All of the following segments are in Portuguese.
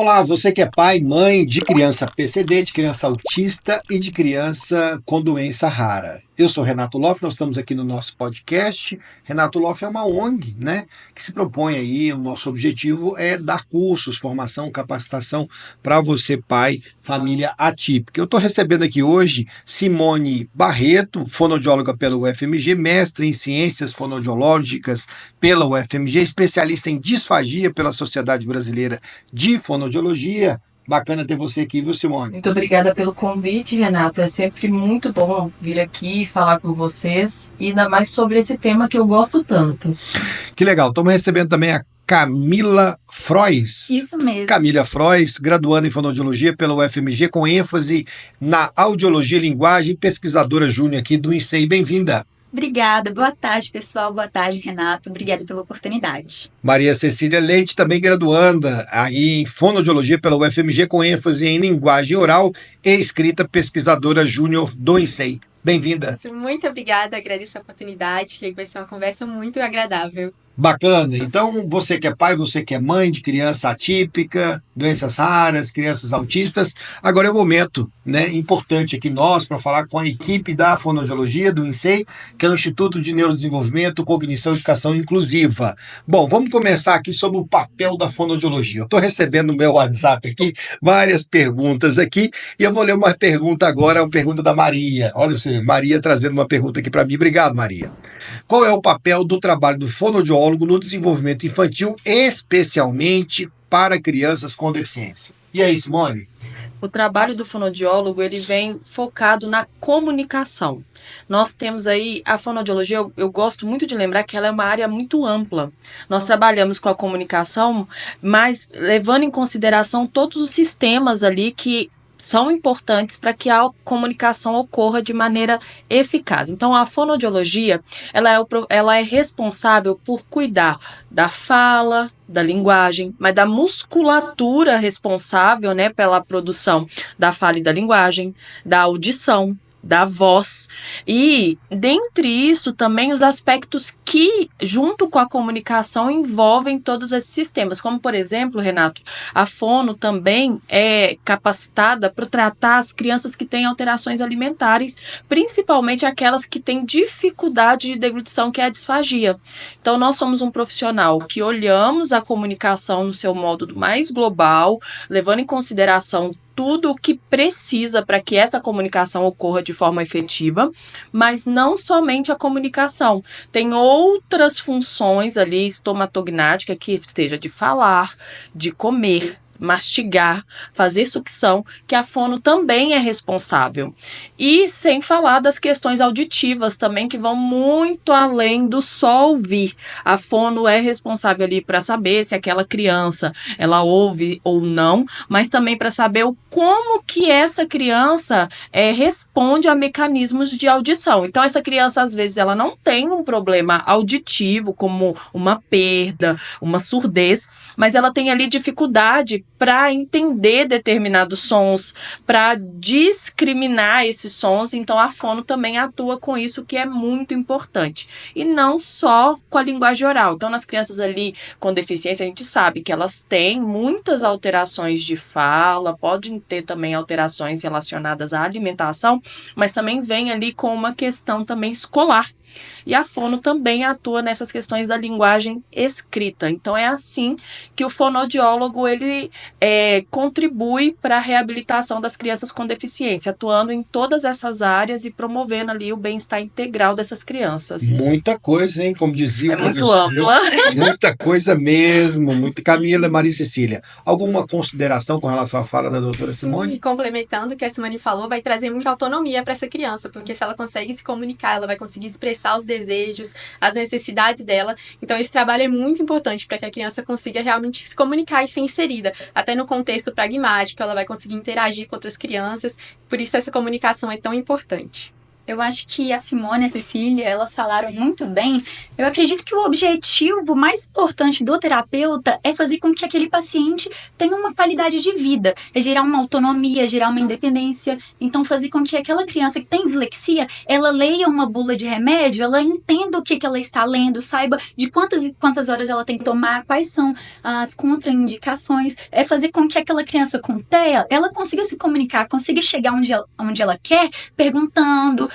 Olá, você que é pai, mãe de criança PCD, de criança autista e de criança com doença rara. Eu sou Renato Loff, nós estamos aqui no nosso podcast. Renato Loff é uma ONG, né, que se propõe aí, o nosso objetivo é dar cursos, formação, capacitação para você, pai, família atípica. Eu estou recebendo aqui hoje Simone Barreto, fonoaudióloga pela UFMG, mestre em ciências fonoaudiológicas pela UFMG, especialista em disfagia pela Sociedade Brasileira de Fonoaudiologia. Bacana ter você aqui, viu, Simone? Muito obrigada pelo convite, Renato. É sempre muito bom vir aqui falar com vocês e ainda mais sobre esse tema que eu gosto tanto. Que legal. Estamos recebendo também a Camila Frois. Isso mesmo. Camila Frois, graduanda em fonoaudiologia pela UFMG, com ênfase na audiologia e linguagem, pesquisadora júnior aqui do INSEI. Bem-vinda. Obrigada. Boa tarde, pessoal. Boa tarde, Renato. Obrigada pela oportunidade. Maria Cecília Leite, também graduanda aí em fonoaudiologia pela UFMG, com ênfase em linguagem oral e escrita, pesquisadora júnior do INSEI. Bem-vinda. Muito obrigada, agradeço a oportunidade, que vai ser uma conversa muito agradável. Bacana. Então, você que é pai, você que é mãe de criança atípica, doenças raras, crianças autistas, agora é o momento, né, importante aqui nós para falar com a equipe da fonoaudiologia, do INSEI, que é o Instituto de Neurodesenvolvimento, Cognição e Educação Inclusiva. Bom, vamos começar aqui sobre o papel da fonoaudiologia. Eu estou recebendo no meu WhatsApp aqui várias perguntas aqui e eu vou ler uma pergunta agora, uma pergunta da Maria. Olha, Maria trazendo uma pergunta aqui para mim. Obrigado, Maria. Qual é o papel do trabalho do fonoaudiólogo no desenvolvimento infantil, especialmente para crianças com deficiência? E aí, Simone? O trabalho do fonoaudiólogo, ele vem focado na comunicação. Nós temos aí a fonoaudiologia, eu gosto muito de lembrar que ela é uma área muito ampla. Nós trabalhamos com a comunicação, mas levando em consideração todos os sistemas ali que são importantes para que a comunicação ocorra de maneira eficaz. Então, a fonoaudiologia, ela é responsável por cuidar da fala, da linguagem, mas da musculatura responsável, né, pela produção da fala e da linguagem, da audição, da voz, e dentre isso também os aspectos que, junto com a comunicação, envolvem todos esses sistemas, como por exemplo, Renato, a fono também é capacitada para tratar as crianças que têm alterações alimentares, principalmente aquelas que têm dificuldade de deglutição, que é a disfagia. Então nós somos um profissional que olhamos a comunicação no seu modo mais global, levando em consideração tudo o que precisa para que essa comunicação ocorra de forma efetiva, mas não somente a comunicação. Tem outras funções ali estomatognática, que seja de falar, de comer, mastigar, fazer sucção, que a fono também é responsável. E sem falar das questões auditivas também, que vão muito além do só ouvir. A fono é responsável ali para saber se aquela criança, ela ouve ou não, mas também para saber como que essa criança responde a mecanismos de audição. Então, essa criança, às vezes, ela não tem um problema auditivo, como uma perda, uma surdez, mas ela tem ali dificuldade para entender determinados sons, para discriminar esses sons. Então a fono também atua com isso, que é muito importante. E não só com a linguagem oral. Então nas crianças ali com deficiência, a gente sabe que elas têm muitas alterações de fala, podem ter também alterações relacionadas à alimentação, mas também vem ali com uma questão também escolar. E a fono também atua nessas questões da linguagem escrita. Então é assim que o fonoaudiólogo ele contribui para a reabilitação das crianças com deficiência, atuando em todas essas áreas e promovendo ali o bem-estar integral dessas crianças. Muita coisa, hein? Como dizia o professor. Muito ampla. Muita coisa mesmo. Camila, Maria Cecília, alguma consideração com relação à fala da doutora Simone? E complementando o que a Simone falou, vai trazer muita autonomia para essa criança, porque se ela consegue se comunicar, ela vai conseguir expressar os desejos, as necessidades dela. Então esse trabalho é muito importante para que a criança consiga realmente se comunicar e ser inserida, até no contexto pragmático, ela vai conseguir interagir com outras crianças, por isso essa comunicação é tão importante. Eu acho que a Simone e a Cecília, elas falaram muito bem. Eu acredito que o objetivo mais importante do terapeuta é fazer com que aquele paciente tenha uma qualidade de vida, é gerar uma autonomia, gerar uma independência. Então, fazer com que aquela criança que tem dislexia, ela leia uma bula de remédio, ela entenda o que ela está lendo, saiba de quantas e quantas horas ela tem que tomar, quais são as contraindicações. É fazer com que aquela criança com TEA, ela consiga se comunicar, consiga chegar onde ela quer, perguntando,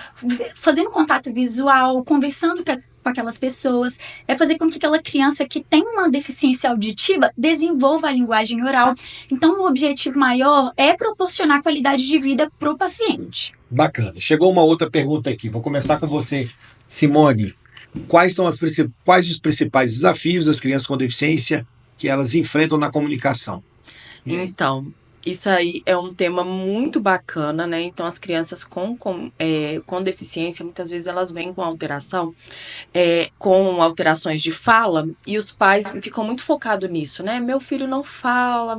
fazendo contato visual, conversando com aquelas pessoas, é fazer com que aquela criança que tem uma deficiência auditiva desenvolva a linguagem oral. Então, o objetivo maior é proporcionar qualidade de vida para o paciente. Bacana. Chegou uma outra pergunta aqui. Vou começar com você, Simone. Quais os principais desafios das crianças com deficiência que elas enfrentam na comunicação? Então, isso aí é um tema muito bacana, né? Então, as crianças com deficiência, muitas vezes elas vêm com alteração, com alterações de fala, e os pais ficam muito focados nisso, né? Meu filho não fala,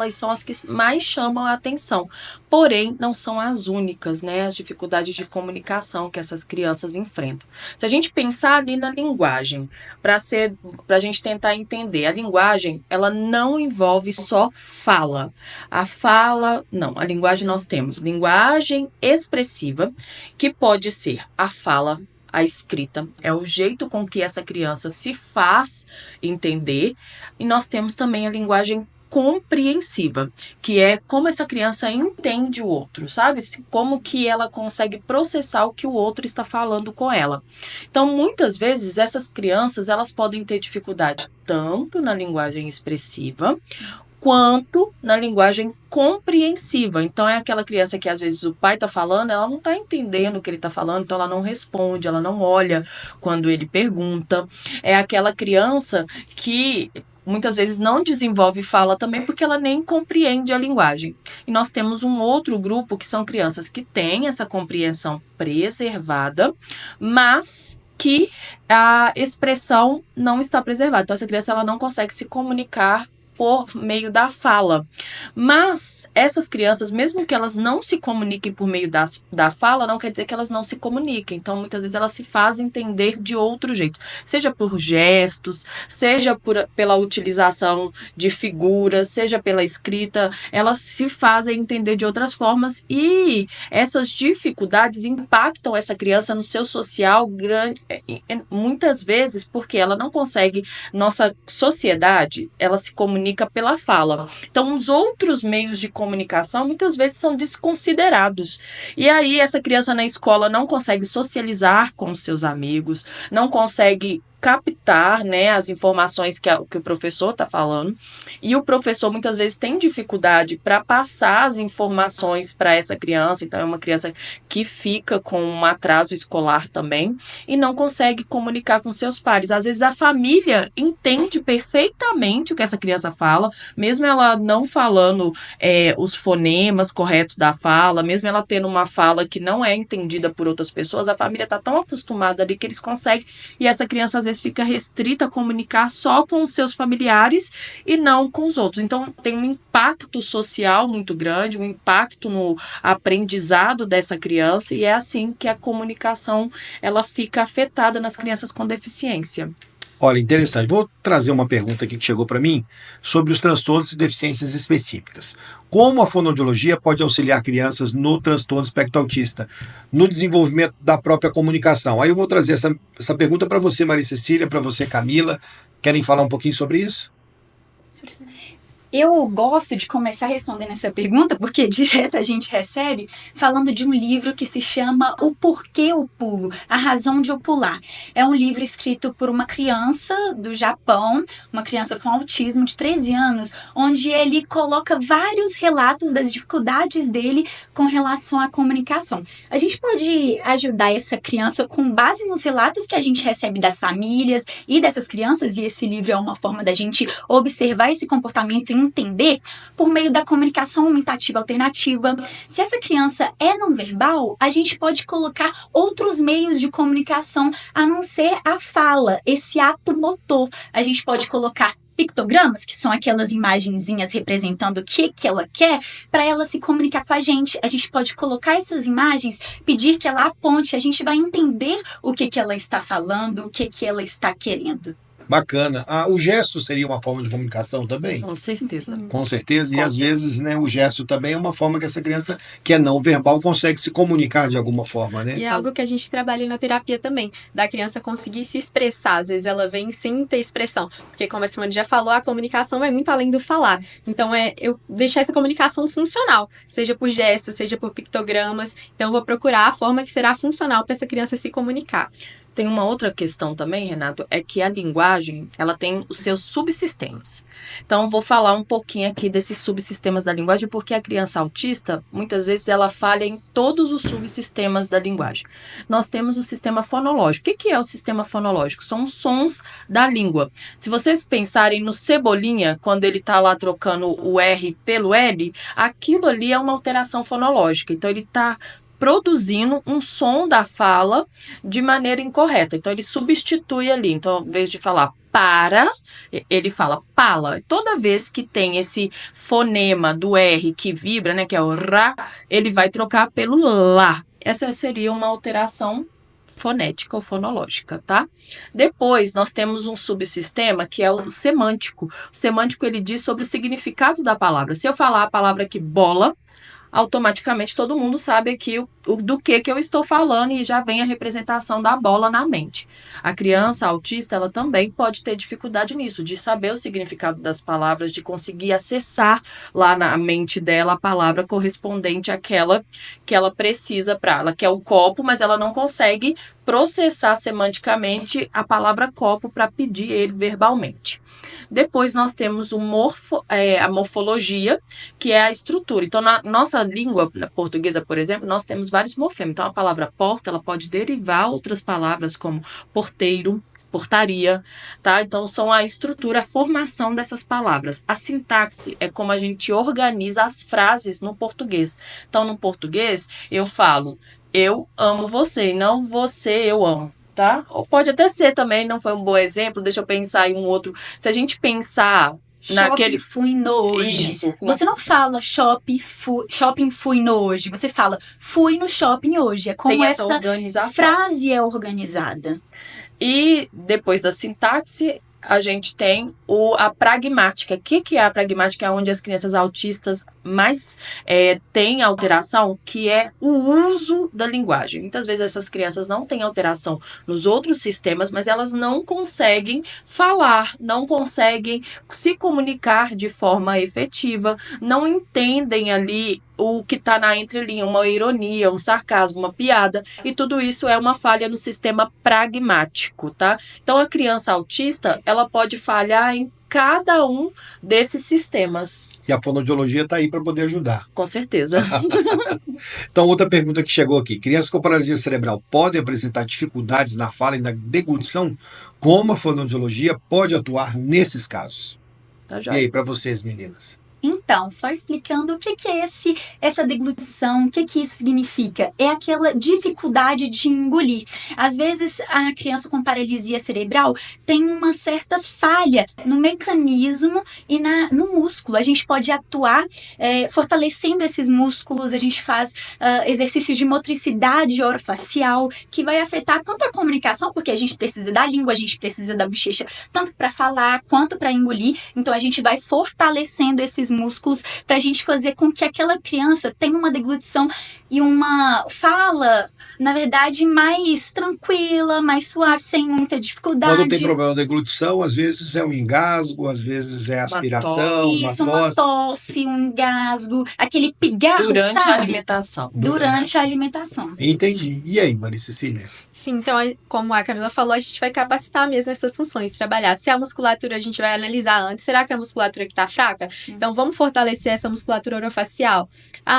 e são as que mais chamam a atenção. Porém, não são as únicas, né? As dificuldades de comunicação que essas crianças enfrentam. Se a gente pensar ali na linguagem, para a gente tentar entender, a linguagem, ela não envolve só fala. A linguagem nós temos linguagem expressiva, que pode ser a fala, a escrita, é o jeito com que essa criança se faz entender, e nós temos também a linguagem compreensiva, que é como essa criança entende o outro, sabe? Como que ela consegue processar o que o outro está falando com ela. Então, muitas vezes, essas crianças, elas podem ter dificuldade tanto na linguagem expressiva, quanto na linguagem compreensiva. Então, é aquela criança que às vezes o pai está falando, ela não está entendendo o que ele está falando, então ela não responde, ela não olha quando ele pergunta. É aquela criança que muitas vezes não desenvolve fala também porque ela nem compreende a linguagem. E nós temos um outro grupo que são crianças que têm essa compreensão preservada, mas que a expressão não está preservada. Então, essa criança ela não consegue se comunicar por meio da fala. Mas essas crianças, mesmo que elas não se comuniquem por meio da fala, não quer dizer que elas não se comuniquem. Então, muitas vezes, elas se fazem entender de outro jeito. Seja por gestos, seja pela utilização de figuras, seja pela escrita, elas se fazem entender de outras formas, e essas dificuldades impactam essa criança no seu social muitas vezes porque ela não consegue, nossa sociedade, ela se comunica pela fala. Então, os outros meios de comunicação muitas vezes são desconsiderados. E aí, essa criança na escola não consegue socializar com os seus amigos, não consegue captar, né, as informações que o professor está falando, e o professor muitas vezes tem dificuldade para passar as informações para essa criança. Então, é uma criança que fica com um atraso escolar também e não consegue comunicar com seus pares. Às vezes a família entende perfeitamente o que essa criança fala, mesmo ela não falando os fonemas corretos da fala, mesmo ela tendo uma fala que não é entendida por outras pessoas, a família está tão acostumada ali que eles conseguem, e essa criança às vezes fica restrita a comunicar só com os seus familiares e não com os outros. Então, tem um impacto social muito grande, um impacto no aprendizado dessa criança, e é assim que a comunicação ela fica afetada nas crianças com deficiência. Olha, interessante. Vou trazer uma pergunta aqui que chegou para mim sobre os transtornos e deficiências específicas. Como a fonoaudiologia pode auxiliar crianças no transtorno espectro autista, no desenvolvimento da própria comunicação? Aí eu vou trazer essa pergunta para você, Maria Cecília, para você, Camila. Querem falar um pouquinho sobre isso? Eu gosto de começar respondendo essa pergunta porque direto a gente recebe falando de um livro que se chama O Porquê Eu Pulo, A Razão de Eu Pular. É um livro escrito por uma criança do Japão, uma criança com autismo de 13 anos, onde ele coloca vários relatos das dificuldades dele com relação à comunicação. A gente pode ajudar essa criança com base nos relatos que a gente recebe das famílias e dessas crianças, e esse livro é uma forma da gente observar esse comportamento e entender por meio da comunicação aumentativa alternativa. Se essa criança é não verbal, a gente pode colocar outros meios de comunicação a não ser a fala, esse ato motor. A gente pode colocar pictogramas, que são aquelas imagenzinhas representando o que ela quer, para ela se comunicar com a gente. A gente pode colocar essas imagens, pedir que ela aponte, a gente vai entender o que ela está falando, o que ela está querendo. Bacana. O gesto seria uma forma de comunicação também? Com certeza. Sim. Com certeza, e às vezes, né, o gesto também é uma forma que essa criança que é não verbal consegue se comunicar de alguma forma, né? E é algo que a gente trabalha na terapia também, da criança conseguir se expressar. Às vezes ela vem sem ter expressão, porque como a Simone já falou, a comunicação vai muito além do falar. Então eu deixar essa comunicação funcional, seja por gestos, seja por pictogramas. Então eu vou procurar a forma que será funcional para essa criança se comunicar. Tem uma outra questão também, Renato, é que a linguagem, ela tem os seus subsistemas. Então, vou falar um pouquinho aqui desses subsistemas da linguagem, porque a criança autista, muitas vezes, ela falha em todos os subsistemas da linguagem. Nós temos o sistema fonológico. O que é o sistema fonológico? São os sons da língua. Se vocês pensarem no Cebolinha, quando ele está lá trocando o R pelo L, aquilo ali é uma alteração fonológica. Então, ele está produzindo um som da fala de maneira incorreta. Então, ele substitui ali. Então, ao invés de falar para, ele fala pala. Toda vez que tem esse fonema do R que vibra, né, que é o ra, ele vai trocar pelo lá. Essa seria uma alteração fonética ou fonológica, tá? Depois, nós temos um subsistema que é o semântico. O semântico, ele diz sobre o significado da palavra. Se eu falar a palavra aqui bola, automaticamente todo mundo sabe aqui do que eu estou falando e já vem a representação da bola na mente. A criança autista, ela também pode ter dificuldade nisso, de saber o significado das palavras, de conseguir acessar lá na mente dela a palavra correspondente àquela que ela precisa para ela, que é o copo, mas ela não consegue processar semanticamente a palavra copo para pedir ele verbalmente. Depois nós temos a morfologia, que é a estrutura. Então, na nossa língua portuguesa, por exemplo, nós temos vários morfemas. Então, a palavra porta, ela pode derivar outras palavras como porteiro, portaria, tá? Então, são a estrutura, a formação dessas palavras. A sintaxe é como a gente organiza as frases no português. Então, no português, eu falo, eu amo você, não você, eu amo. Tá? Ou pode até ser também, não foi um bom exemplo, deixa eu pensar em um outro. Se a gente pensar naquele... Fui nojo. Isso. Você não fala shopping fui nojo, você fala fui no shopping hoje. É como Tem essa essa organização. frase é organizada. E depois da sintaxe, a gente tem a pragmática. O que é a pragmática? É onde as crianças autistas mais têm alteração, que é o uso da linguagem. Muitas vezes essas crianças não têm alteração nos outros sistemas, mas elas não conseguem falar, não conseguem se comunicar de forma efetiva, não entendem ali o que está na entrelinha, uma ironia, um sarcasmo, uma piada, e tudo isso é uma falha no sistema pragmático, tá? Então, a criança autista, ela pode falhar em cada um desses sistemas. E a fonoaudiologia está aí para poder ajudar. Com certeza. Então, outra pergunta que chegou aqui. Crianças com paralisia cerebral podem apresentar dificuldades na fala e na deglutição? Como a fonoaudiologia pode atuar nesses casos? Tá, E aí, para vocês, meninas? Então, só explicando o que é essa deglutição, o que isso significa. É aquela dificuldade de engolir. Às vezes, a criança com paralisia cerebral tem uma certa falha no mecanismo e no músculo. A gente pode atuar fortalecendo esses músculos, a gente faz exercícios de motricidade orofacial, que vai afetar tanto a comunicação, porque a gente precisa da língua, a gente precisa da bochecha, tanto para falar quanto para engolir. Então, a gente vai fortalecendo esses músculos para a gente fazer com que aquela criança tenha uma deglutição e uma fala, na verdade, mais tranquila, mais suave, sem muita dificuldade. Quando tem problema de deglutição, às vezes é um engasgo, às vezes é aspiração, uma tosse, um engasgo, aquele pigarro, Durante sabe? a alimentação. Durante a alimentação. Entendi. E aí, Maria Cecília? Sim, então, como a Camila falou, a gente vai capacitar mesmo essas funções, trabalhar. Se a musculatura a gente vai analisar antes, será que é a musculatura que está fraca? Então, vamos fortalecer essa musculatura orofacial.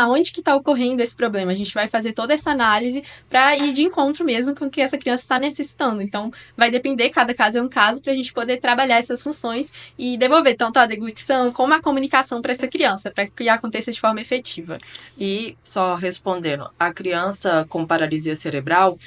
Onde que está ocorrendo esse problema? A gente vai fazer toda essa análise para ir de encontro mesmo com o que essa criança está necessitando. Então, vai depender, cada caso é um caso, para a gente poder trabalhar essas funções e devolver tanto a deglutição como a comunicação para essa criança, para que aconteça de forma efetiva. E só respondendo, a criança com paralisia cerebral,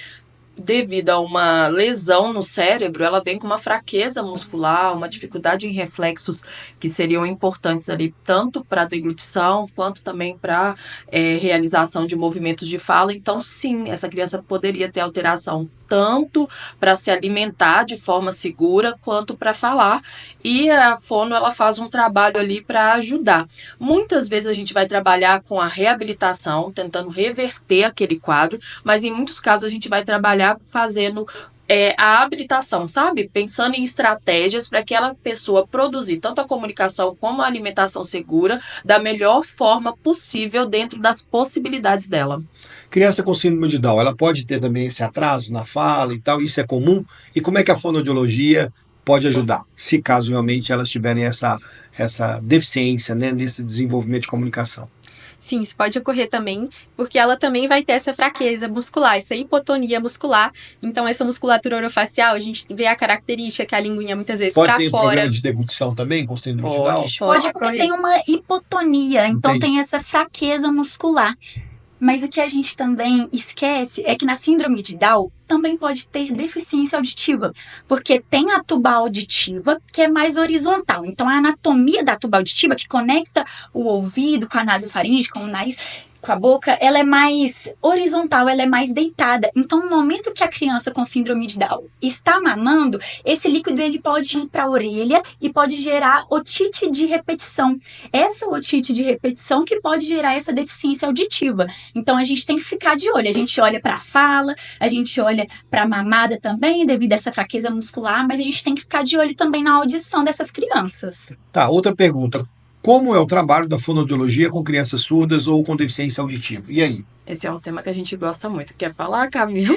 devido a uma lesão no cérebro, ela vem com uma fraqueza muscular, uma dificuldade em reflexos que seriam importantes ali, tanto para a deglutição, quanto também para realização de movimentos de fala. Então, sim, essa criança poderia ter alteração tanto para se alimentar de forma segura, quanto para falar. E a fono, ela faz um trabalho ali para ajudar. Muitas vezes a gente vai trabalhar com a reabilitação, tentando reverter aquele quadro, mas em muitos casos a gente vai trabalhar fazendo a habilitação, sabe? Pensando em estratégias para aquela pessoa produzir tanto a comunicação como a alimentação segura da melhor forma possível dentro das possibilidades dela. Criança com síndrome de Down, ela pode ter também esse atraso na fala e tal, isso é comum? E como é que a fonoaudiologia pode ajudar, se caso realmente elas tiverem essa deficiência, né, nesse desenvolvimento de comunicação? Sim, isso pode ocorrer também, porque ela também vai ter essa fraqueza muscular, essa hipotonia muscular. Então, essa musculatura orofacial, a gente vê a característica que a linguinha muitas vezes Pode para ter fora. problema de deglutição também com síndrome de Down? Pode, porque tem uma hipotonia, então Entendi. tem essa fraqueza muscular. Mas o que a gente também esquece é que na síndrome de Down também pode ter deficiência auditiva, porque tem a tuba auditiva, que é mais horizontal. Então, a anatomia da tuba auditiva, que conecta o ouvido com a nasofaringe, com o nariz, com a boca, ela é mais horizontal, ela é mais deitada. Então, no momento que a criança com síndrome de Down está mamando, esse líquido ele pode ir para a orelha e pode gerar otite de repetição. Essa otite de repetição que pode gerar essa deficiência auditiva. Então, a gente tem que ficar de olho. A gente olha para a fala, a gente olha para a mamada também, devido a essa fraqueza muscular, mas a gente tem que ficar de olho também na audição dessas crianças. Tá, outra pergunta. Como é o trabalho da fonoaudiologia com crianças surdas ou com deficiência auditiva? E aí? Esse é um tema que a gente gosta muito. Quer falar, Camila?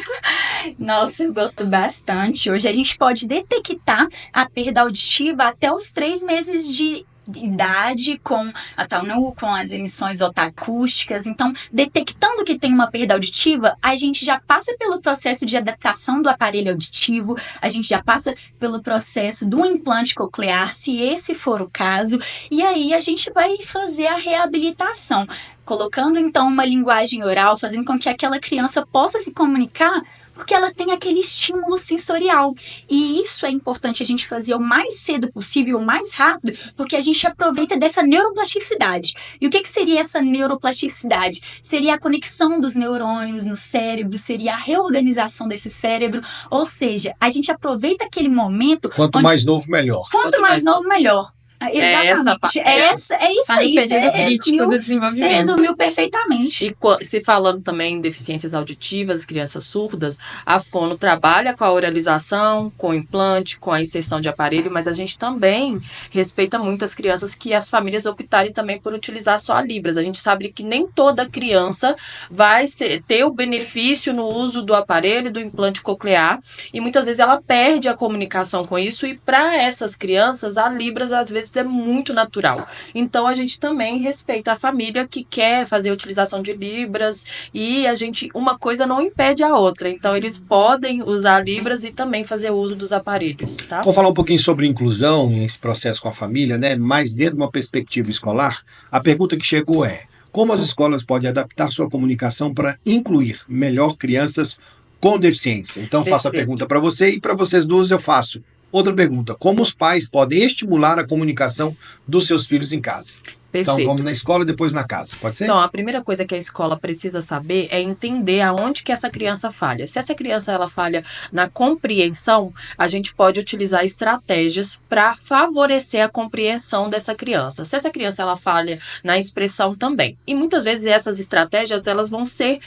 Nossa, eu gosto bastante. Hoje a gente pode detectar a perda auditiva até os 3 meses de idade com a TANU, com as emissões otacústicas. Então, detectando que tem uma perda auditiva, a gente já passa pelo processo de adaptação do aparelho auditivo, a gente já passa pelo processo do implante coclear, se esse for o caso, e aí a gente vai fazer a reabilitação, colocando então uma linguagem oral, fazendo com que aquela criança possa se comunicar, porque ela tem aquele estímulo sensorial. E isso é importante a gente fazer o mais cedo possível, o mais rápido, porque a gente aproveita dessa neuroplasticidade. E o que seria essa neuroplasticidade? Seria a conexão dos neurônios no cérebro, seria a reorganização desse cérebro, ou seja, a gente aproveita aquele momento... Quanto mais novo, melhor. Quanto mais novo, melhor. Exatamente. É isso Tá no aí. período crítico do Você desenvolvimento. resumiu perfeitamente. E se falando também em deficiências auditivas, crianças surdas, a fono trabalha com a oralização, com o implante, com a inserção de aparelho, mas a gente também respeita muito as crianças que as famílias optarem também por utilizar só a Libras. A gente sabe que nem toda criança vai ter o benefício no uso do aparelho, do implante coclear, e muitas vezes ela perde a comunicação com isso, e para essas crianças, a Libras às vezes é muito natural. Então a gente também respeita a família que quer fazer a utilização de Libras, e uma coisa não impede a outra. Então eles podem usar Libras e também fazer uso dos aparelhos, tá? Vamos falar um pouquinho sobre inclusão nesse processo com a família, né? Mais dentro de uma perspectiva escolar. A pergunta que chegou é: como as escolas podem adaptar sua comunicação para incluir melhor crianças com deficiência? Então, faço a Perfeito. pergunta para você e para vocês duas eu faço. Outra pergunta: como os pais podem estimular a comunicação dos seus filhos em casa? Então, Perfeito. vamos na escola e depois na casa, pode ser? Então, a primeira coisa que a escola precisa saber é entender aonde que essa criança falha. Se essa criança ela falha na compreensão, a gente pode utilizar estratégias para favorecer a compreensão dessa criança. Se essa criança ela falha na expressão também. E muitas vezes essas estratégias elas vão ser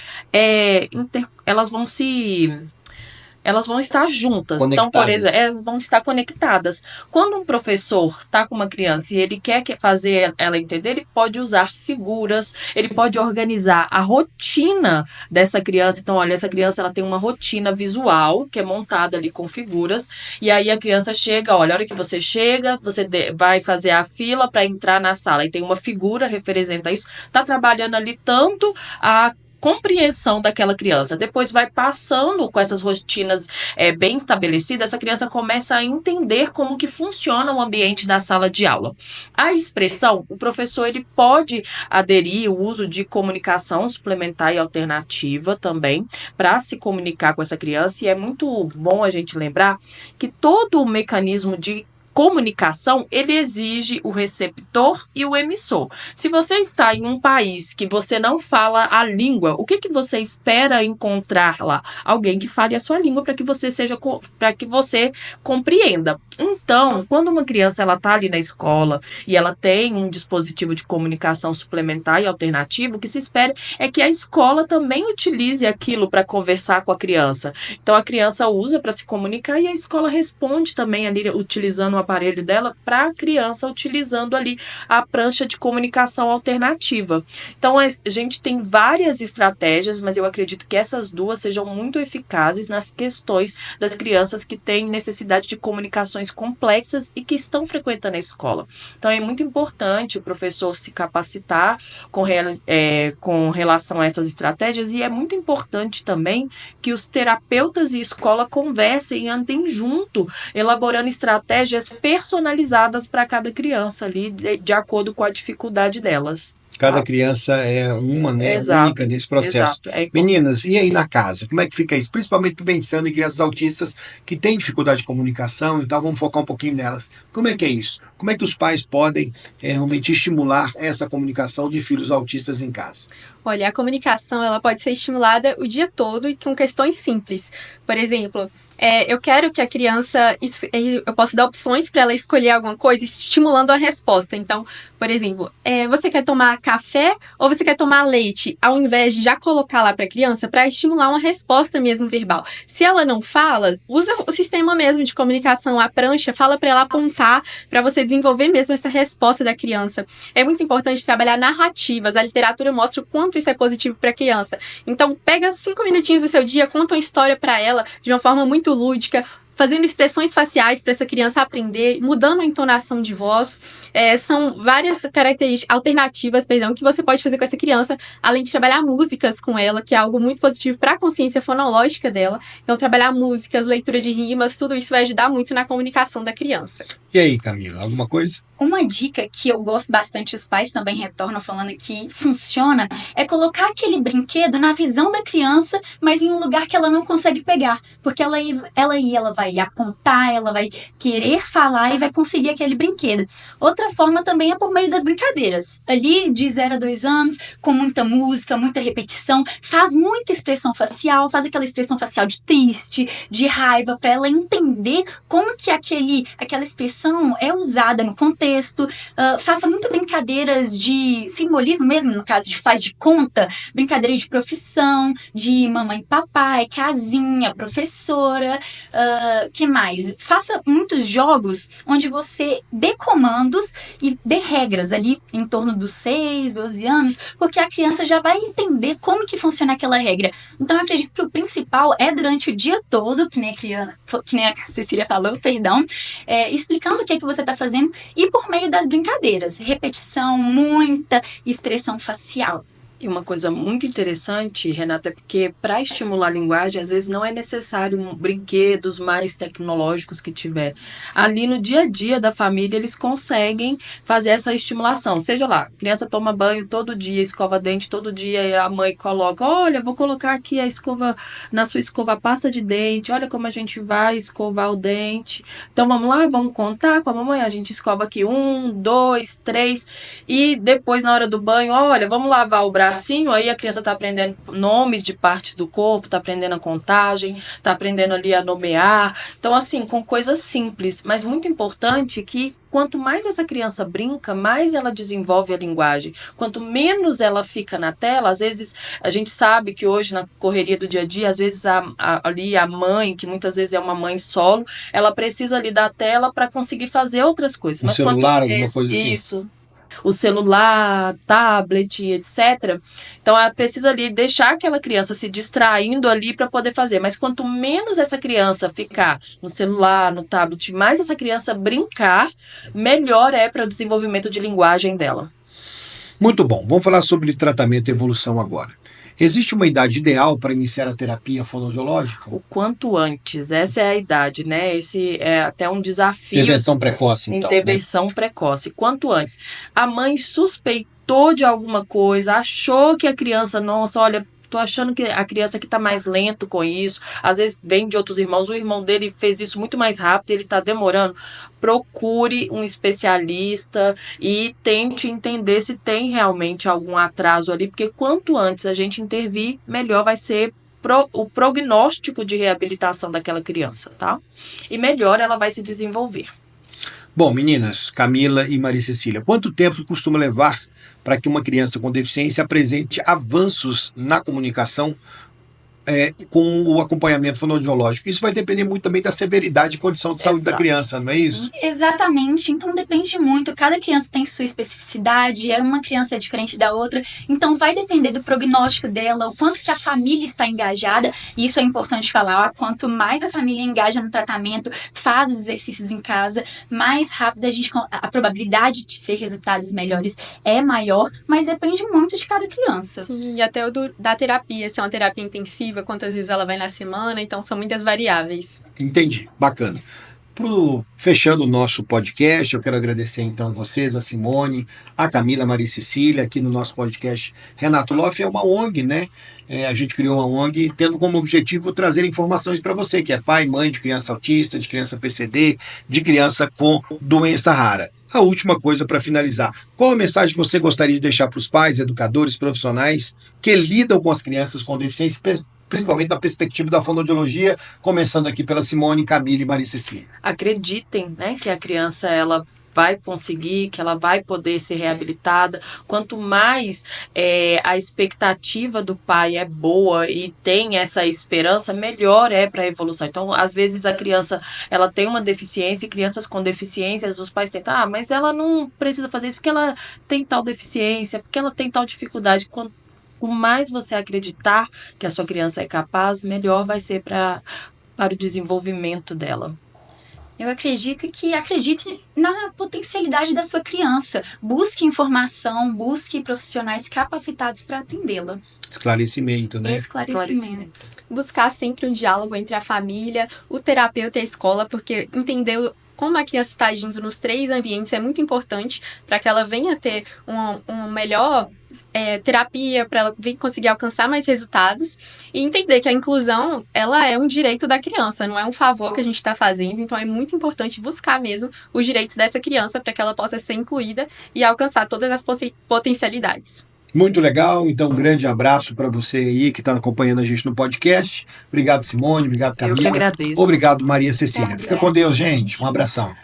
elas vão estar juntas. Então, por Conectadas. exemplo, vão estar conectadas. Quando um professor está com uma criança e ele quer fazer ela entender, ele pode usar figuras, ele pode organizar a rotina dessa criança. Então, olha, essa criança ela tem uma rotina visual que é montada ali com figuras, e aí a criança chega, olha, a hora que você chega, você vai fazer a fila para entrar na sala, e tem uma figura que representa isso. Está trabalhando ali tanto a compreensão daquela criança. Depois vai passando com essas rotinas bem estabelecidas, essa criança começa a entender como que funciona o ambiente da sala de aula. A expressão, o professor ele pode aderir o uso de comunicação suplementar e alternativa também para se comunicar com essa criança, e é muito bom a gente lembrar que todo o mecanismo de comunicação, ele exige o receptor e o emissor. Se você está em um país que você não fala a língua, o que você espera encontrar lá? Alguém que fale a sua língua para que você compreenda. Então, quando uma criança ela está ali na escola e ela tem um dispositivo de comunicação suplementar e alternativo, o que se espera é que a escola também utilize aquilo para conversar com a criança. Então, a criança usa para se comunicar e a escola responde também ali utilizando o aparelho dela para a criança, utilizando ali a prancha de comunicação alternativa. Então, a gente tem várias estratégias, mas eu acredito que essas duas sejam muito eficazes nas questões das crianças que têm necessidade de comunicações complexas e que estão frequentando a escola. Então, é muito importante o professor se capacitar com relação a essas estratégias, e é muito importante também que os terapeutas e escola conversem e andem junto, elaborando estratégias personalizadas para cada criança ali, de acordo com a dificuldade delas. Cada criança é uma, né, Exato, única nesse processo. Exato. Meninas, e aí na casa? Como é que fica isso? Principalmente pensando em crianças autistas que têm dificuldade de comunicação, então vamos focar um pouquinho nelas. Como é que é isso? Como é que os pais podem realmente estimular essa comunicação de filhos autistas em casa? Olha, a comunicação ela pode ser estimulada o dia todo e com questões simples. Por exemplo, eu quero que a criança, eu posso dar opções para ela escolher alguma coisa, estimulando a resposta. Então, por exemplo, você quer tomar café ou você quer tomar leite? Ao invés de já colocar lá para a criança, para estimular uma resposta mesmo verbal. Se ela não fala, usa o sistema mesmo de comunicação, a prancha, fala para ela apontar, para você desenvolver mesmo essa resposta da criança. É muito importante trabalhar narrativas. A literatura mostra o quanto isso é positivo para a criança. Então, pega 5 minutinhos do seu dia, conta uma história para ela de uma forma muito lúdica, fazendo expressões faciais para essa criança aprender, mudando a entonação de voz. São várias características alternativas, que você pode fazer com essa criança, além de trabalhar músicas com ela, que é algo muito positivo para a consciência fonológica dela. Então, trabalhar músicas, leitura de rimas, tudo isso vai ajudar muito na comunicação da criança. E aí, Camila, alguma coisa? Uma dica que eu gosto bastante, os pais também retornam falando que funciona, é colocar aquele brinquedo na visão da criança, mas em um lugar que ela não consegue pegar. Porque ela vai apontar, ela vai querer falar e vai conseguir aquele brinquedo. Outra forma também é por meio das brincadeiras. Ali, de 0 a 2 anos, com muita música, muita repetição, faz muita expressão facial, faz aquela expressão facial de triste, de raiva, para ela entender como que aquela expressão é usada no contexto. Faça muitas brincadeiras de simbolismo mesmo, no caso de faz de conta, brincadeira de profissão, de mamãe e papai, casinha, professora, que mais? Faça muitos jogos onde você dê comandos e dê regras ali em torno dos 6, 12 anos, porque a criança já vai entender como que funciona aquela regra. Então eu acredito que o principal é durante o dia todo, que nem a Cecília falou, explicando o que é que você está fazendo e por meio das brincadeiras, repetição, muita expressão facial. E uma coisa muito interessante, Renata, é porque para estimular a linguagem, às vezes não é necessário brinquedos mais tecnológicos que tiver. Ali no dia a dia da família, eles conseguem fazer essa estimulação. Seja lá, a criança toma banho todo dia, escova dente todo dia, e a mãe coloca, olha, vou colocar aqui na sua escova a pasta de dente, olha como a gente vai escovar o dente. Então vamos lá, vamos contar com a mamãe, a gente escova aqui 1, 2, 3, e depois na hora do banho, olha, vamos lavar o braço. Aí a criança está aprendendo nomes de partes do corpo, está aprendendo a contagem, está aprendendo ali a nomear. Então, assim, com coisas simples, mas muito importante que quanto mais essa criança brinca, mais ela desenvolve a linguagem. Quanto menos ela fica na tela, às vezes a gente sabe que hoje na correria do dia a dia, às vezes ali a mãe, que muitas vezes é uma mãe solo, ela precisa ali da tela para conseguir fazer outras coisas. Um celular, alguma coisa assim. Isso. O celular, tablet, etc. Então, ela precisa ali deixar aquela criança se distraindo ali para poder fazer. Mas quanto menos essa criança ficar no celular, no tablet, mais essa criança brincar, melhor é para o desenvolvimento de linguagem dela. Muito bom. Vamos falar sobre tratamento e evolução agora. Existe uma idade ideal para iniciar a terapia fonoaudiológica? O quanto antes, essa é a idade, né? Esse é até um desafio. Intervenção precoce, então. Intervenção precoce. Quanto antes. A mãe suspeitou de alguma coisa, achou que a criança, nossa, olha, tô achando que a criança aqui tá mais lento com isso. Às vezes vem de outros irmãos, o irmão dele fez isso muito mais rápido, ele tá demorando. Procure um especialista e tente entender se tem realmente algum atraso ali, porque quanto antes a gente intervir, melhor vai ser o prognóstico de reabilitação daquela criança, tá? E melhor ela vai se desenvolver. Bom, meninas, Camila e Maria Cecília, quanto tempo costuma levar para que uma criança com deficiência apresente avanços na comunicação com o acompanhamento fonoaudiológico? Isso vai depender muito também da severidade e condição de saúde da criança, não é isso? Exatamente, então depende muito, cada criança tem sua especificidade, uma criança é diferente da outra, então vai depender do prognóstico dela, o quanto que a família está engajada, e isso é importante falar, quanto mais a família engaja no tratamento, faz os exercícios em casa, mais rápido a probabilidade de ter resultados melhores é maior, mas depende muito de cada criança. Sim, e até da terapia, se é uma terapia intensiva, quantas vezes ela vai na semana, então são muitas variáveis. Entendi, bacana. Fechando o nosso podcast, eu quero agradecer então vocês, a Simone, a Camila, a Maria Cecília, aqui no nosso podcast. Renato Loff é uma ONG, né? A gente criou uma ONG tendo como objetivo trazer informações para você, que é pai, mãe de criança autista, de criança PCD, de criança com doença rara. A última coisa para finalizar, qual a mensagem que você gostaria de deixar para os pais, educadores, profissionais que lidam com as crianças com deficiência, principalmente da perspectiva da fonoaudiologia, começando aqui pela Simone, Camila e Maria Cecília? Acreditem, né, que a criança ela vai conseguir, que ela vai poder ser reabilitada. Quanto mais a expectativa do pai é boa e tem essa esperança, melhor é para a evolução. Então, às vezes a criança ela tem uma deficiência, e crianças com deficiências, os pais tentam, mas ela não precisa fazer isso porque ela tem tal deficiência, porque ela tem tal dificuldade. Quanto mais você acreditar que a sua criança é capaz, melhor vai ser para o desenvolvimento dela. Eu acredito que acredite na potencialidade da sua criança. Busque informação, busque profissionais capacitados para atendê-la. Esclarecimento, né? Esclarecimento. Buscar sempre um diálogo entre a família, o terapeuta e a escola, porque entender como a criança está agindo nos 3 ambientes é muito importante para que ela venha ter um melhor terapia, para ela conseguir alcançar mais resultados e entender que a inclusão, ela é um direito da criança, não é um favor que a gente está fazendo, então é muito importante buscar mesmo os direitos dessa criança para que ela possa ser incluída e alcançar todas as potencialidades. Muito legal, então um grande abraço para você aí que está acompanhando a gente no podcast. Obrigado, Simone, obrigado, Camila. Eu que agradeço. Obrigado, Maria Cecília. Fica com Deus, gente. Um abração.